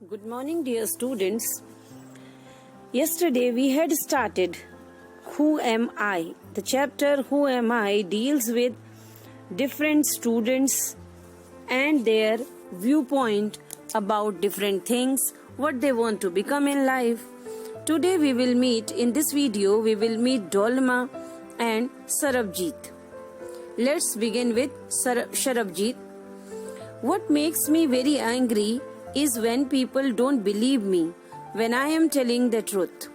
Good morning, dear students. Yesterday we had started Who Am I? The chapter Who Am I deals with different students and their viewpoint about different things, what they want to become in life. Today in this video, we will meet Dolma and Sarabjit. Let's begin with Sarabjit. What makes me very angry is when people don't believe me when I am telling the truth.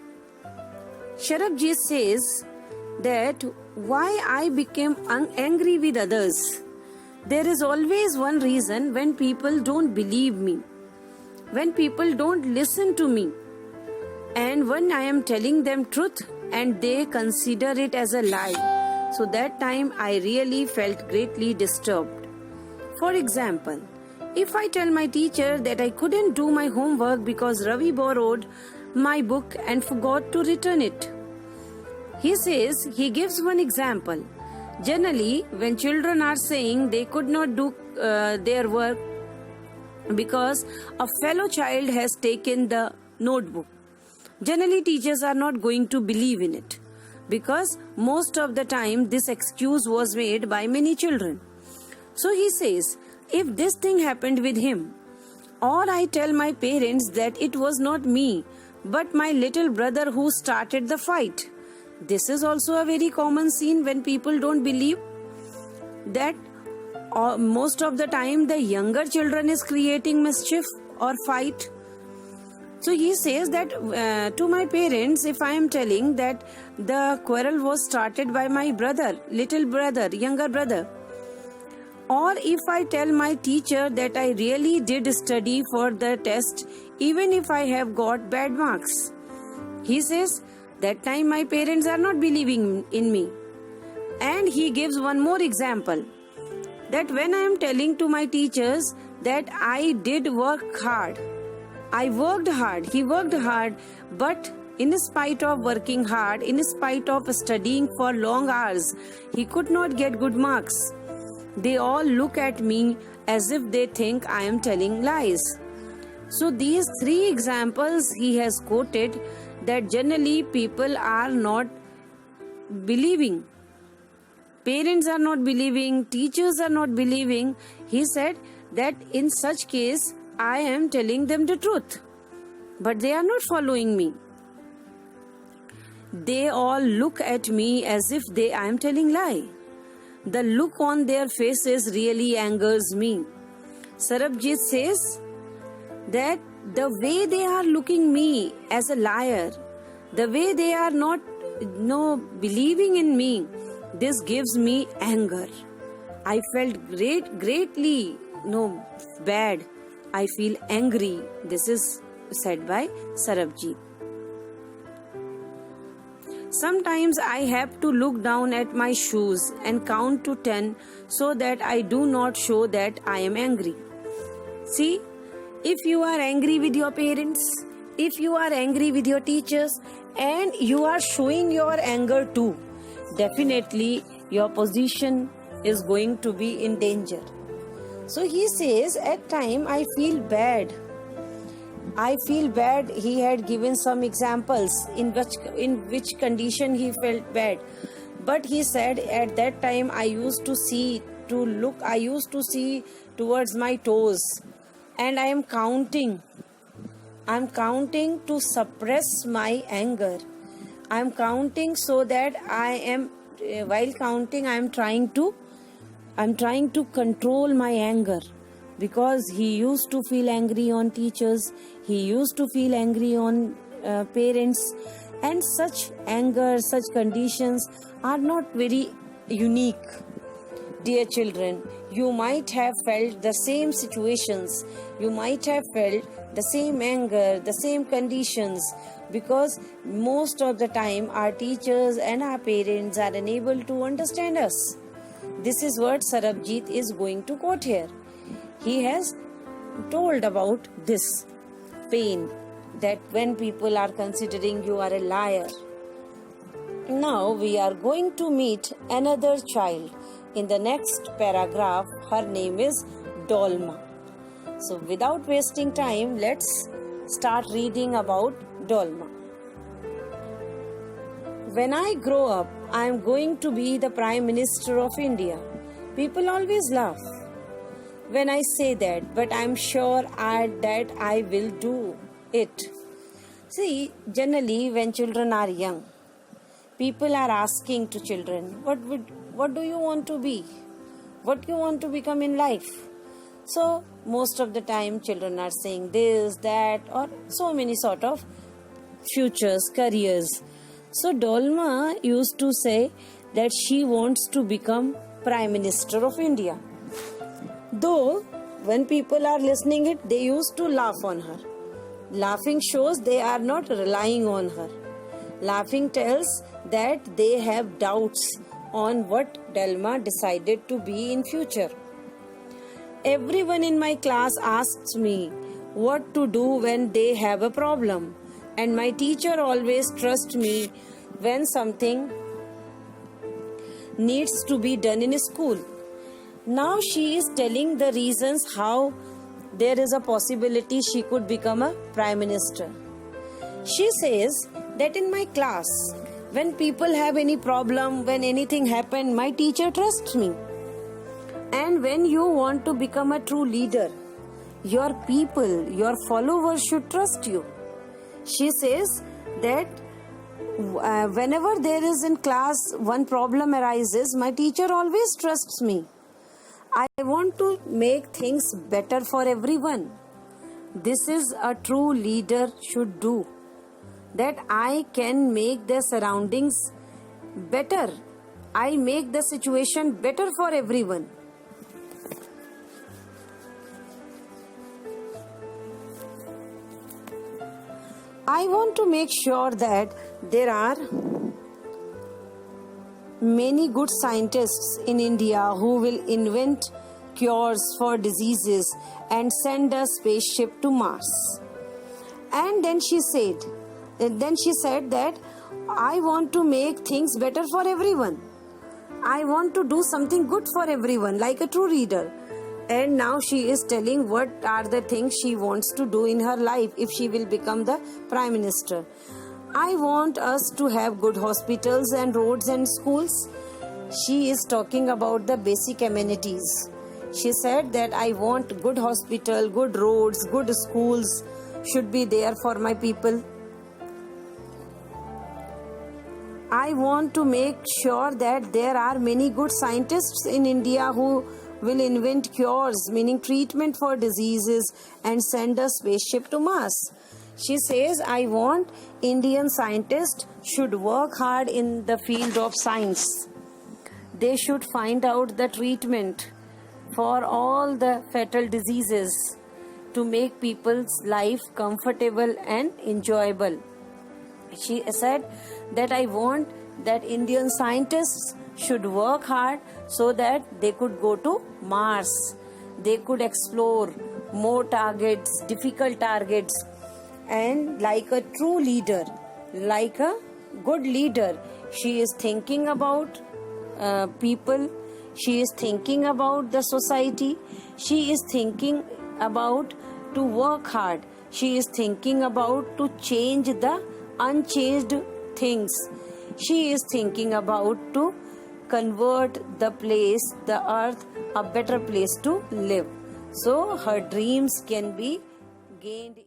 Sarabjit says that why I became angry with others. There is always one reason when people don't believe me, when people don't listen to me, and when I am telling them truth and they consider it as a lie. So that time I really felt greatly disturbed. For example, if I tell my teacher that I couldn't do my homework because Ravi borrowed my book and forgot to return it. He gives one example. Generally, when children are saying they could not do their work because a fellow child has taken the notebook, generally teachers are not going to believe in it because most of the time this excuse was made by many children. So he says, if this thing happened with him, or I tell my parents that it was not me, but my little brother who started the fight. This is also a very common scene when people don't believe that most of the time the younger children is creating mischief or fight. So he says that to my parents, if I am telling that the quarrel was started by my brother, little brother, younger brother, or if I tell my teacher that I really did study for the test even if I have got bad marks. He says that time my parents are not believing in me. And he gives one more example, that when I am telling to my teachers that I did work hard, I worked hard, he worked hard, but in spite of working hard, in spite of studying for long hours, he could not get good marks. They all look at me as if they think I am telling lies. So these three examples he has quoted that generally people are not believing. Parents are not believing, teachers are not believing. He said that in such case I am telling them the truth, but they are not following me. They all look at me as if I am telling lie. The look on their faces really angers me. Sarabjit says that the way they are looking me as a liar, the way they are not believing in me, this gives me anger. I felt greatly bad. I feel angry. This is said by Sarabjit. Sometimes I have to look down at my shoes and count to 10 so that I do not show that I am angry. See, if you are angry with your parents, if you are angry with your teachers, and you are showing your anger too, definitely your position is going to be in danger. So he says, at time I feel bad. He had given some examples in which condition he felt bad. But he said at that time I used to see towards my toes, and I am counting. I'm counting to suppress my anger. I'm counting so that while counting I'm trying to control my anger. Because he used to feel angry on teachers, he used to feel angry on parents, and such anger, such conditions are not very unique. Dear children, you might have felt the same situations, you might have felt the same anger, the same conditions, because most of the time our teachers and our parents are unable to understand us. This is what Sarabjit is going to quote here. He has told about this pain, that when people are considering you are a liar. Now we are going to meet another child. In the next paragraph, her name is Dolma. So without wasting time, let's start reading about Dolma. When I grow up, I am going to be the Prime Minister of India. People always laugh when I say that, but I'm sure that I will do it. See, generally when children are young, people are asking to children, what do you want to be? What do you want to become in life? So most of the time children are saying this, that, or so many sort of futures, careers. So Dolma used to say that she wants to become Prime Minister of India. Though when people are listening it, they used to laugh on her. Laughing shows they are not relying on her. Laughing tells that they have doubts on what Dolma decided to be in future. Everyone in my class asks me what to do when they have a problem, and my teacher always trusts me when something needs to be done in school. Now she is telling the reasons how there is a possibility she could become a Prime Minister. She says that in my class, when people have any problem, when anything happens, my teacher trusts me. And when you want to become a true leader, your people, your followers should trust you. She says that whenever there is in class one problem arises, my teacher always trusts me. I want to make things better for everyone. This is a true leader should do. That I can make the surroundings better. I make the situation better for everyone. I want to make sure that there are many good scientists in India who will invent cures for diseases and send a spaceship to Mars. And then she said that I want to make things better for everyone. I want to do something good for everyone, like a true leader. And now she is telling what are the things she wants to do in her life if she will become the Prime Minister. I want us to have good hospitals and roads and schools. She is talking about the basic amenities. She said that I want good hospital, good roads, good schools should be there for my people. I want to make sure that there are many good scientists in India who will invent cures, meaning treatment for diseases, and send a spaceship to Mars. She says, I want Indian scientists should work hard in the field of science. They should find out the treatment for all the fatal diseases to make people's life comfortable and enjoyable. She said that I want that Indian scientists should work hard so that they could go to Mars. They could explore more targets, difficult targets. And like a true leader, like a good leader, she is thinking about people. She is thinking about the society. She is thinking about to work hard. She is thinking about to change the unchanged things. She is thinking about to convert the place, the earth, a better place to live. So her dreams can be gained.